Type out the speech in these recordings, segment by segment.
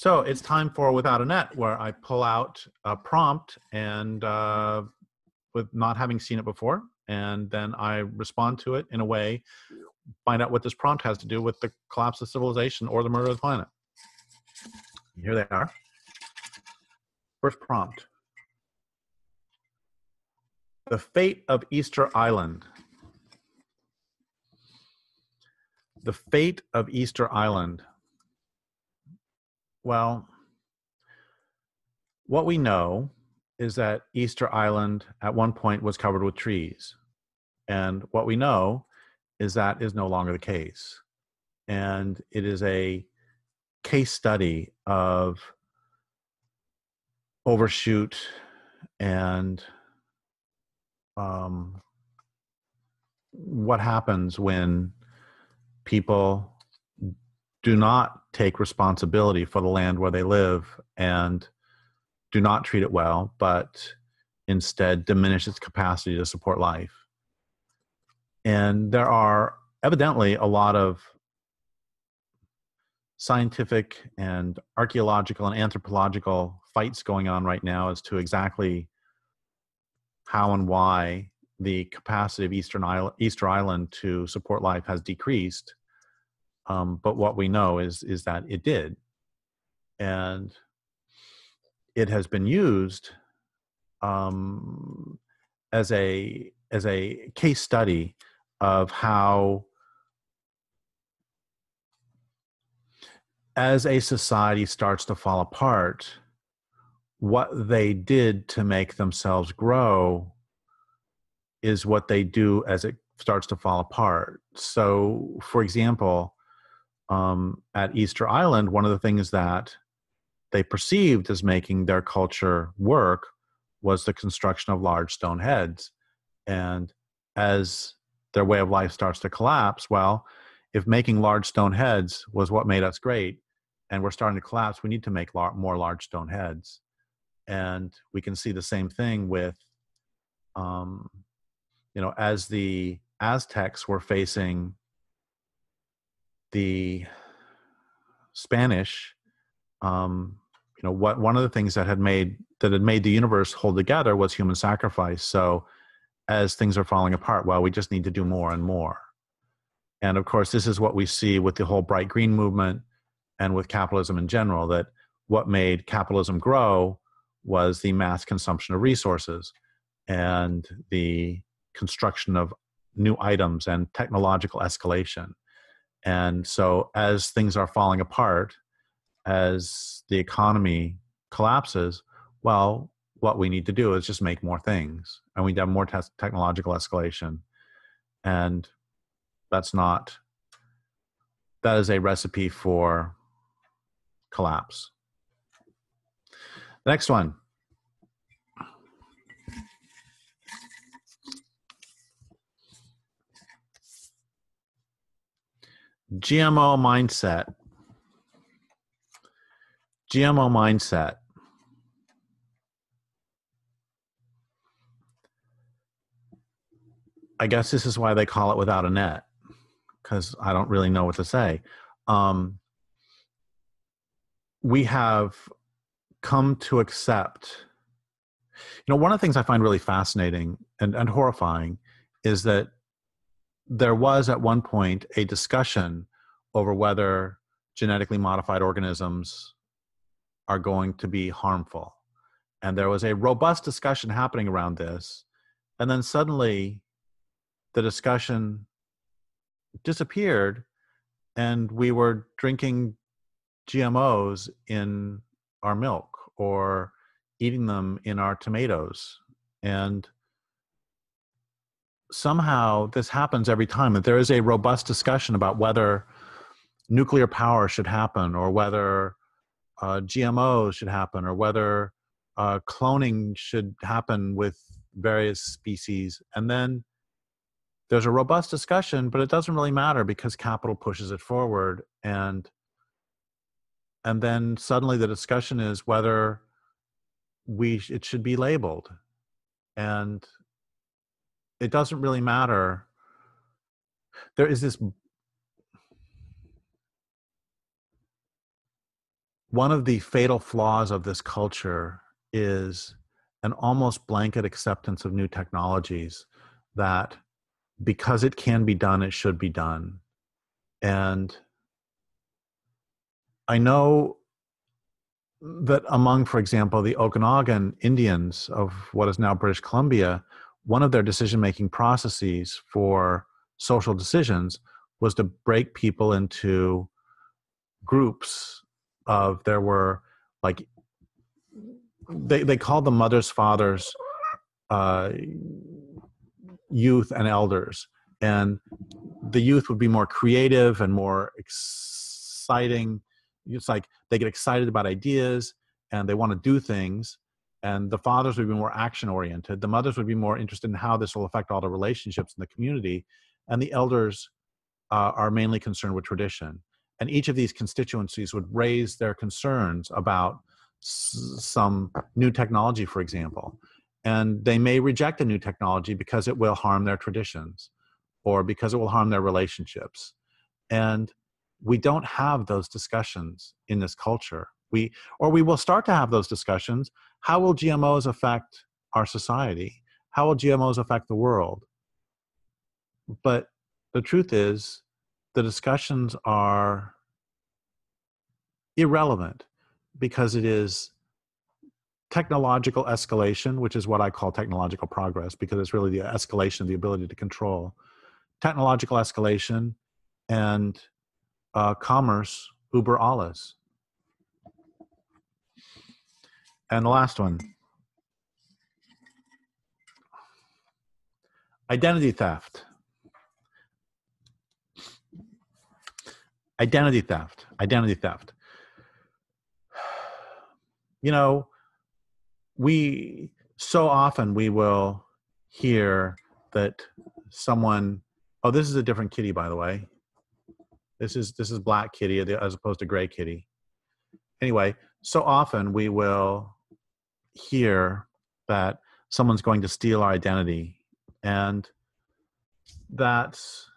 So it's time for Without a Net, where I pull out a prompt and with not having seen it before, and then I respond to it in a way, find out what this prompt has to do with the collapse of civilization or the murder of the planet. Here they are. First prompt. The fate of Easter Island. The fate of Easter Island. Well, what we know is that Easter Island at one point was covered with trees. And what we know is that is no longer the case. And it is a case study of overshoot and what happens when people do not take responsibility for the land where they live and do not treat it well, but instead diminish its capacity to support life. And there are evidently a lot of scientific and archaeological and anthropological fights going on right now as to exactly how and why the capacity of Easter Island to support life has decreased. But what we know is that it did. And it has been used as a case study of how, as a society starts to fall apart, what they did to make themselves grow is what they do as it starts to fall apart. So, for example, at Easter Island, one of the things that they perceived as making their culture work was the construction of large stone heads. And as their way of life starts to collapse, well, if making large stone heads was what made us great, and we're starting to collapse, we need to make more large stone heads. And we can see the same thing with, as the Aztecs were facing the Spanish, one of the things that had made the universe hold together was human sacrifice. So as things are falling apart, well, we just need to do more and more. And of course, this is what we see with the whole bright green movement and with capitalism in general, that what made capitalism grow was the mass consumption of resources and the construction of new items and technological escalation. And so as things are falling apart, as the economy collapses, well, what we need to do is just make more things, and we need to have more technological escalation. And that is a recipe for collapse. Next one. GMO Mindset. GMO Mindset. I guess this is why they call it Without a Net, because I don't really know what to say. We have come to accept, one of the things I find really fascinating and horrifying is that there was at one point a discussion over whether genetically modified organisms are going to be harmful. And there was a robust discussion happening around this. And then suddenly the discussion disappeared and we were drinking GMOs in our milk or eating them in our tomatoes. And somehow this happens every time, that there is a robust discussion about whether nuclear power should happen or whether GMOs should happen or whether cloning should happen with various species. And then there's a robust discussion, but it doesn't really matter because capital pushes it forward. And then suddenly the discussion is whether it should be labeled. And it doesn't really matter. There is this one of the fatal flaws of this culture is an almost blanket acceptance of new technologies, that because it can be done, it should be done. And I know that among, for example, the Okanagan Indians of what is now British Columbia, one of their decision-making processes for social decisions was to break people into groups of, there were like, they called them mothers, fathers, uh, youth, and elders. And the youth would be more creative and more exciting. It's like they get excited about ideas and they want to do things. And the fathers would be more action oriented. The mothers would be more interested in how this will affect all the relationships in the community. And the elders are mainly concerned with tradition. And each of these constituencies would raise their concerns about some new technology, for example. And they may reject a new technology because it will harm their traditions or because it will harm their relationships. And we don't have those discussions in this culture. We will start to have those discussions. How will GMOs affect our society? How will GMOs affect the world? But the truth is, the discussions are irrelevant because it is technological escalation, which is what I call technological progress, because it's really the escalation of the ability to control. Technological escalation and commerce uber alles. And the last one, identity theft. Identity theft. Identity theft. You know, so often we will hear that someone, oh, this is a different kitty, by the way. This is black kitty as opposed to gray kitty. Anyway, so often we will hear that someone's going to steal our identity, and that's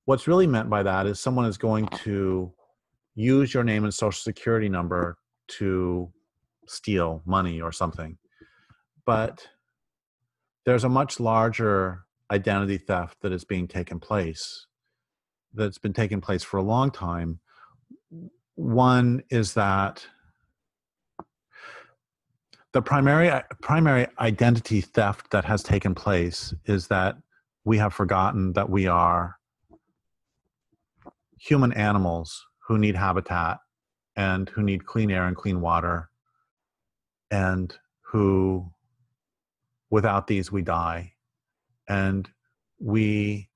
what's really meant by that is someone is going to use your name and social security number to steal money or something. But there's a much larger identity theft that is being taken place, that's been taking place for a long time. One is that the primary identity theft that has taken place is that we have forgotten that we are human animals who need habitat and who need clean air and clean water, and who, without these, we die. And we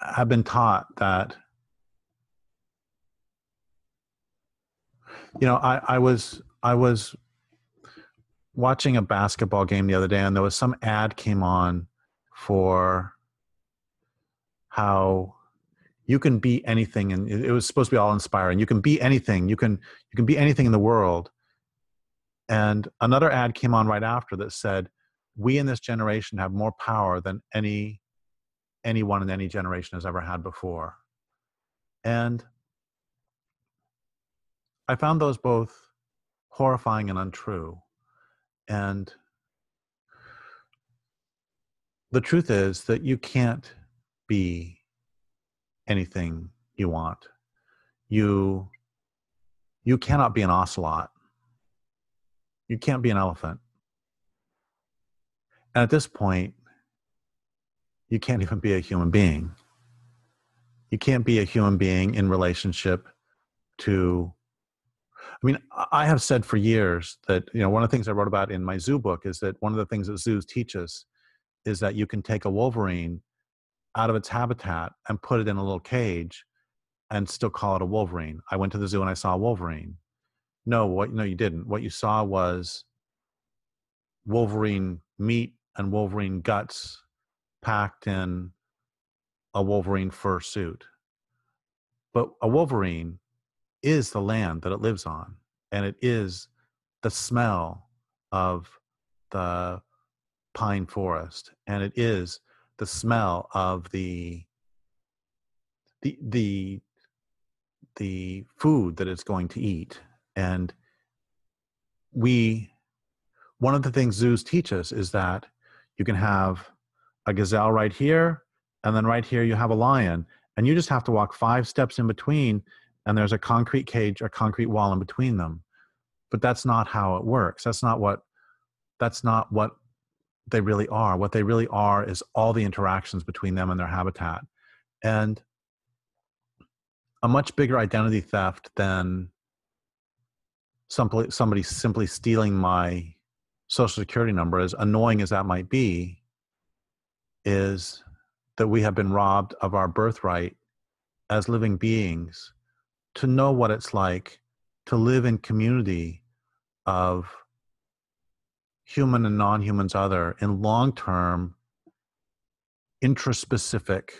have been taught that, you know, I was watching a basketball game the other day, and there was some ad came on for how you can be anything, and it was supposed to be all inspiring. You can be anything. You can be anything in the world. And another ad came on right after that said, "We in this generation have more power than anyone in any generation has ever had before." And I found those both horrifying and untrue. And the truth is that you can't be anything you want. You cannot be an ocelot. You can't be an elephant. And at this point, you can't even be a human being. You can't be a human being in relationship to, I mean, I have said for years that, you know, one of the things I wrote about in my zoo book is that one of the things that zoos teach us is that you can take a wolverine out of its habitat and put it in a little cage and still call it a wolverine. I went to the zoo and I saw a wolverine. No, you didn't. What you saw was wolverine meat and wolverine guts packed in a wolverine fur suit. But a wolverine is the land that it lives on, and it is the smell of the pine forest, and it is the smell of the the food that it's going to eat. And one of the things zoos teach us is that you can have a gazelle right here, and then right here you have a lion, and you just have to walk 5 steps in between, and there's a concrete cage, a concrete wall in between them. But that's not how it works. That's not what they really are. What they really are is all the interactions between them and their habitat. And a much bigger identity theft than somebody simply stealing my social security number, as annoying as that might be, is that we have been robbed of our birthright as living beings to know what it's like to live in community of human and non-humans other in long-term interspecific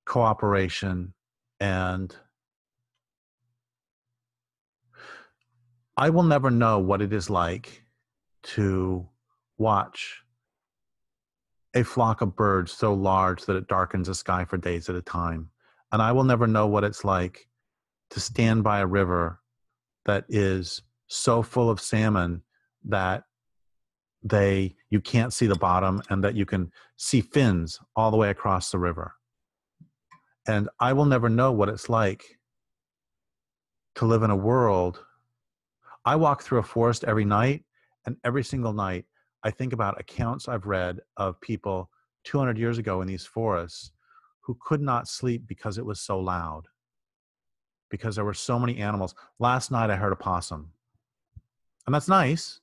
cooperation. And I will never know what it is like to watch a flock of birds so large that it darkens the sky for days at a time. And I will never know what it's like to stand by a river that is so full of salmon that you can't see the bottom, and that you can see fins all the way across the river. And I will never know what it's like to live in a world. I walk through a forest every night, and every single night I think about accounts I've read of people 200 years ago in these forests who could not sleep because it was so loud, because there were so many animals. Last night I heard a possum, and that's nice,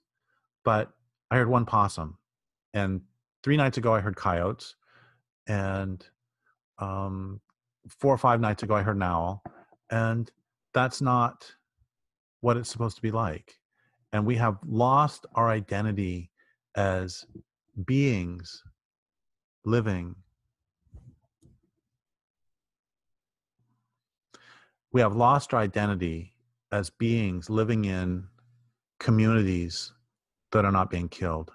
but I heard one possum. And 3 nights ago I heard coyotes, and 4 or 5 nights ago I heard an owl. And that's not what it's supposed to be like. And we have lost our identity as beings living. We have lost our identity as beings living in communities that are not being killed.